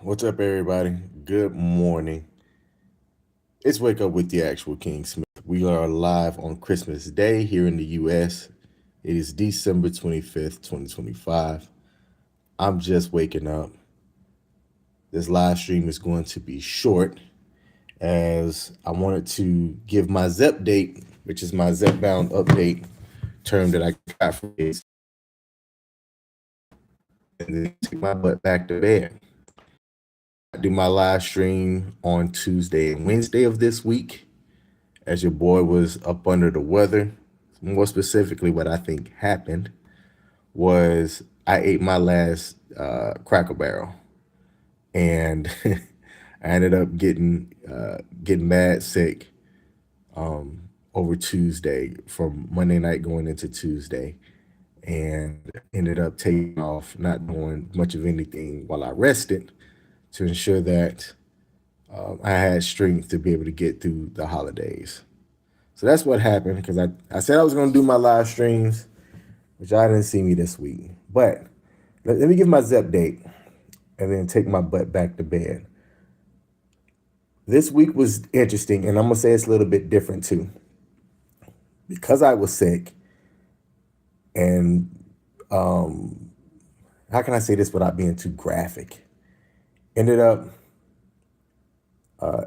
What's up, everybody? Good morning. It's Wake Up with the Actual King Smith. We are live on Christmas Day here in the U.S. It is December 25th, 2025. I'm just waking up. This live stream is going to be short as I wanted to give my Zep date, which is my Zep bound update term that I got from this, and then take my butt back to bed. I do my live stream on Tuesday and Wednesday of this week, as your boy was up under the weather. More specifically, what I think happened was I ate my last Cracker Barrel, and I ended up getting mad sick over Tuesday, from Monday night going into Tuesday, and ended up taking off, not doing much of anything while I rested to ensure that I had strength to be able to get through the holidays. So that's what happened, because I said I was going to do my live streams, which I didn't see me this week. But let me give my Zep date and then take my butt back to bed. This week was interesting, and I'm going to say it's a little bit different too. Because I was sick, and how can I say this without being too graphic? Ended up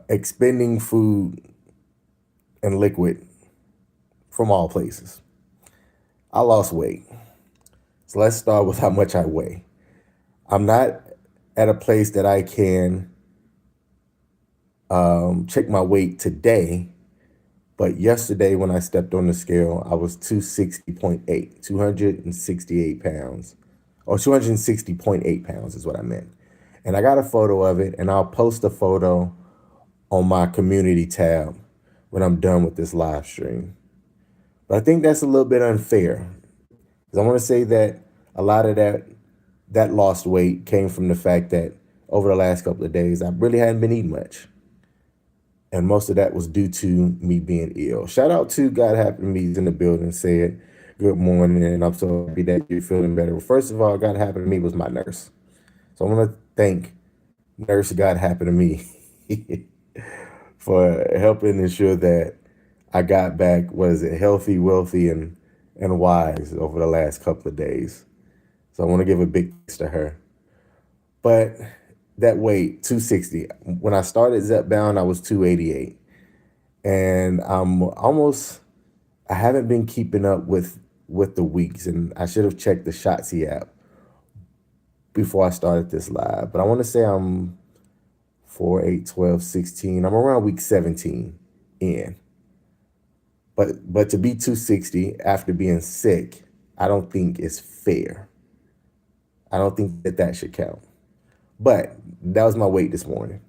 expending food and liquid from all places. I lost weight. So let's start with how much I weigh. I'm not at a place that I can check my weight today, but yesterday when I stepped on the scale, I was 260.8, 268 pounds, or 260.8 pounds is what I meant. And I got a photo of it, and I'll post a photo on my community tab when I'm done with this live stream. But I think that's a little bit unfair, because I want to say that a lot of that lost weight came from the fact that over the last couple of days, I really hadn't been eating much. And most of that was due to me being ill. Shout out to God Happy to Me in the building, said, good morning, and I'm so happy that you're feeling better. Well, first of all, God Happy to Me was my nurse. So I want to thank Nurse God Happy to Me for helping ensure that I got back, healthy, wealthy, and wise over the last couple of days. So I want to give a big thanks to her. But that weight, 260. When I started Zepbound, I was 288. And I haven't been keeping up with the weeks, and I should have checked the Shotzi app before I started this live. But I want to say I'm 4, 8, 12, 16. I'm around week 17 in. But to be 260 after being sick, I don't think is fair. I don't think that should count. But that was my weight this morning.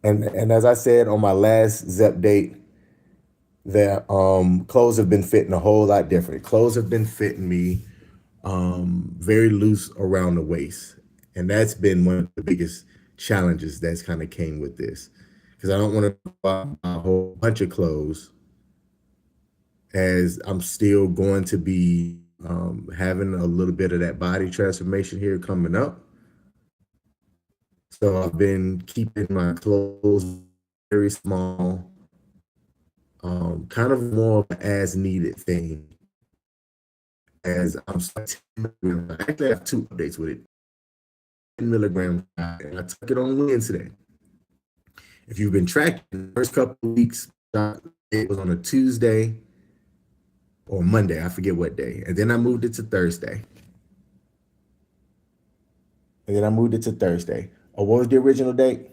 And as I said on my last Zep date, that clothes have been fitting a whole lot different. Clothes have been fitting me very loose around the waist. And that's been one of the biggest challenges that's kind of came with this. Because I don't want to buy a whole bunch of clothes, as I'm still going to be having a little bit of that body transformation here coming up. So I've been keeping my clothes very small, kind of more of an as needed thing. As I'm actually I have two updates with it. 10 milligrams, and I took it on Wednesday. If you've been tracking the first couple of weeks, it was on a Tuesday or Monday, I forget what day. And then I moved it to Thursday. Oh, what was the original date?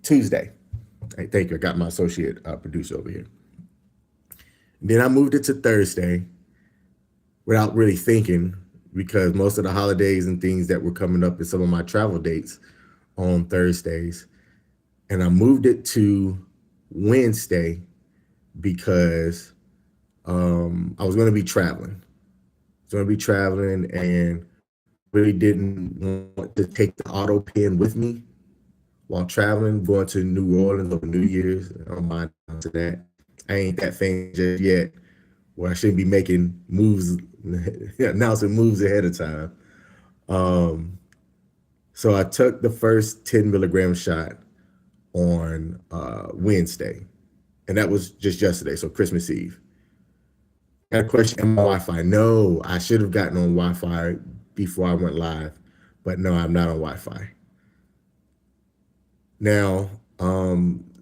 Tuesday. Hey, thank you. I got my associate producer over here. Then I moved it to Thursday without really thinking, because most of the holidays and things that were coming up in some of my travel dates on Thursdays. And I moved it to Wednesday because I was going to be traveling. And really didn't want to take the auto pen with me while traveling, going to New Orleans over New Year's. I don't mind to that. I ain't that famous just yet, where I shouldn't be making moves, announcing moves ahead of time. So I took the first 10 milligram shot on Wednesday, and that was just yesterday, so Christmas Eve. Got a question on Wi-Fi. No, I should have gotten on Wi-Fi before I went live, but no, I'm not on Wi-Fi. Now,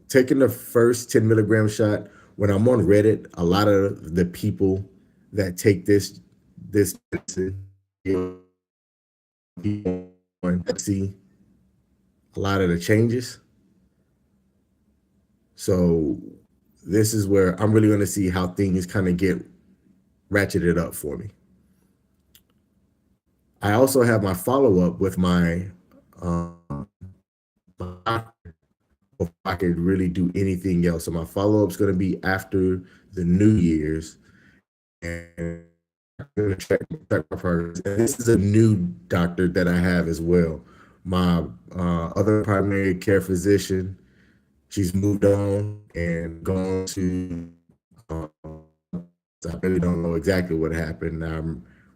taking the first 10 milligram shot, when I'm on Reddit, a lot of the people that take this medicine, people see a lot of the changes. So this is where I'm really going to see how things kind of get ratcheted up for me. I also have my follow up with my doctor before I could really do anything else. So my follow up is going to be after the New Year's, and I'm going to check my progress. And this is a new doctor that I have as well. My other primary care physician, she's moved on and gone to. Um, I really don't know exactly what happened.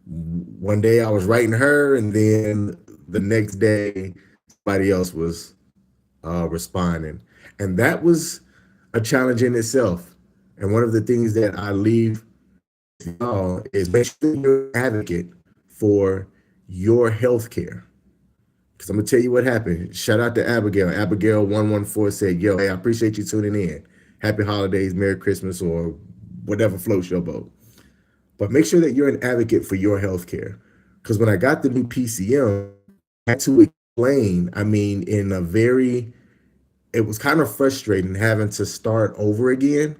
One day I was writing her, and then the next day somebody else was responding, and that was a challenge in itself. And one of the things that I leave y'all is make sure you're an advocate for your health care. Because I'm gonna tell you what happened. Shout out to Abigail. Abigail 114 said, "Yo, hey, I appreciate you tuning in. Happy holidays, Merry Christmas, or whatever floats your boat." But make sure that you're an advocate for your health care. Because when I got the new PCM, I had to explain, I mean, in a very, it was kind of frustrating having to start over again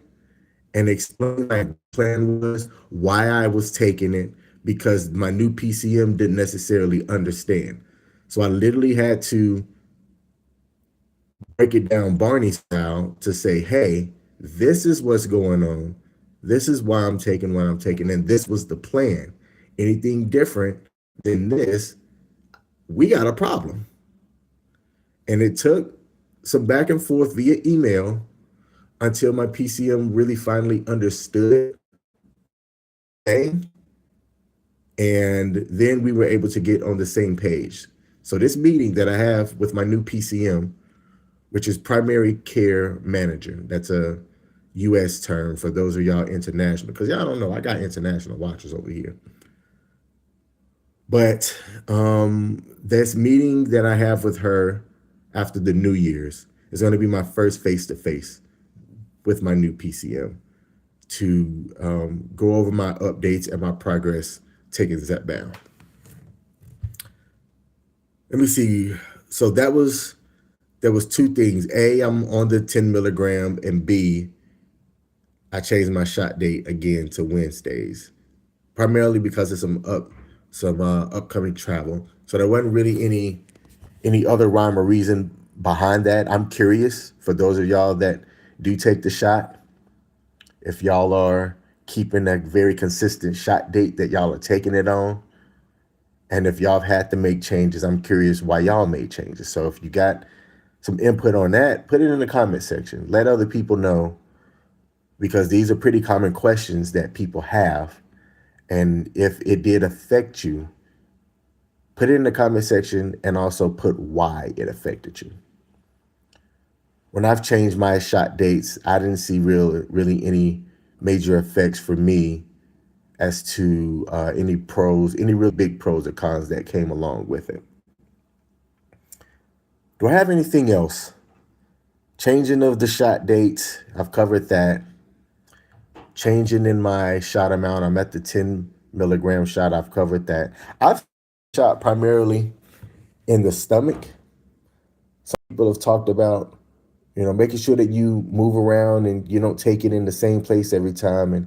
and explain my plan was, why I was taking it, because my new PCM didn't necessarily understand. So I literally had to break it down Barney style to say, hey, this is what's going on. This is why I'm taking what I'm taking. And this was the plan. Anything different than this, we got a problem. And it took some back and forth via email until my PCM really finally understood. Okay? And then we were able to get on the same page. So this meeting that I have with my new PCM, which is primary care manager, that's a US term for those of y'all international, because y'all don't know, I got international watchers over here. But this meeting that I have with her after the New Year's is going to be my first face-to-face with my new PCM to go over my updates and my progress taking Zepbound. Let me see. So there was two things. A, I'm on the 10 milligram, and B, I changed my shot date again to Wednesdays, primarily because of some upcoming travel. So there wasn't really any other rhyme or reason behind that. I'm curious for those of y'all that do take the shot, if y'all are keeping a very consistent shot date that y'all are taking it on. And if y'all have had to make changes, I'm curious why y'all made changes. So if you got some input on that, put it in the comment section. Let other people know, because these are pretty common questions that people have. And if it did affect you, put it in the comment section and also put why it affected you. When I've changed my shot dates, I didn't see really any major effects for me as to any real big pros or cons that came along with it. Do I have anything else? Changing of the shot dates, I've covered that. Changing in my shot amount, I'm at the 10 milligram shot, I've covered that. I've shot primarily in the stomach. Some people have talked about, making sure that you move around and you don't take it in the same place every time. And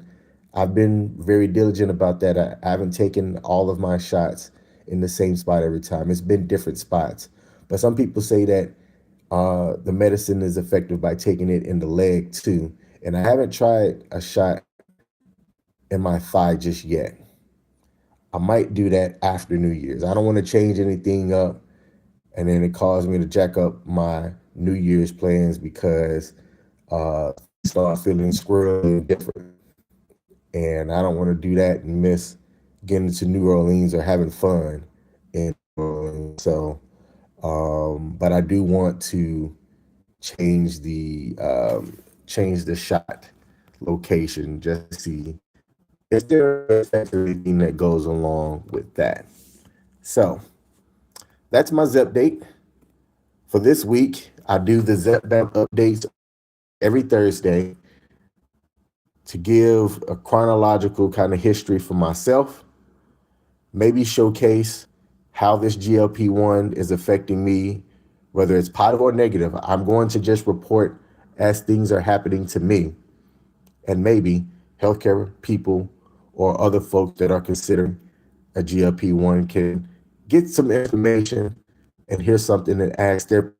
I've been very diligent about that. I haven't taken all of my shots in the same spot every time. It's been different spots. But some people say that the medicine is effective by taking it in the leg too. And I haven't tried a shot in my thigh just yet. I might do that after New Year's. I don't want to change anything up and then it caused me to jack up my New Year's plans because start feeling squirrely and different. And I don't want to do that and miss getting to New Orleans or having fun. And so But I do want to change change the shot location just to see if there is anything that goes along with that. So that's my Zep date for this week. I do the Zepdate updates every Thursday to give a chronological kind of history for myself, maybe showcase how this GLP-1 is affecting me, whether it's positive or negative. I'm going to just report as things are happening to me, and maybe healthcare people or other folks that are considering a GLP-1 can get some information and hear something that asks their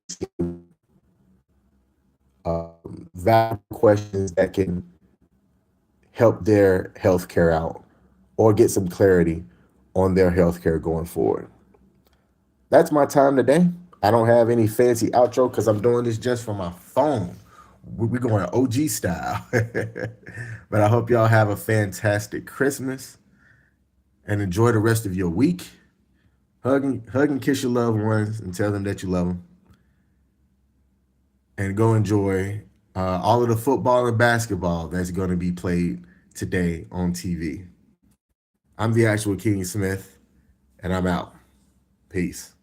valid questions that can help their healthcare out or get some clarity on their healthcare going forward. That's my time today. I don't have any fancy outro because I'm doing this just from my phone. We're going OG style. But I hope y'all have a fantastic Christmas and enjoy the rest of your week. Hug and kiss your loved ones and tell them that you love them. And go enjoy all of the football and basketball that's going to be played today on TV. I'm the actual King Smith, and I'm out. Peace.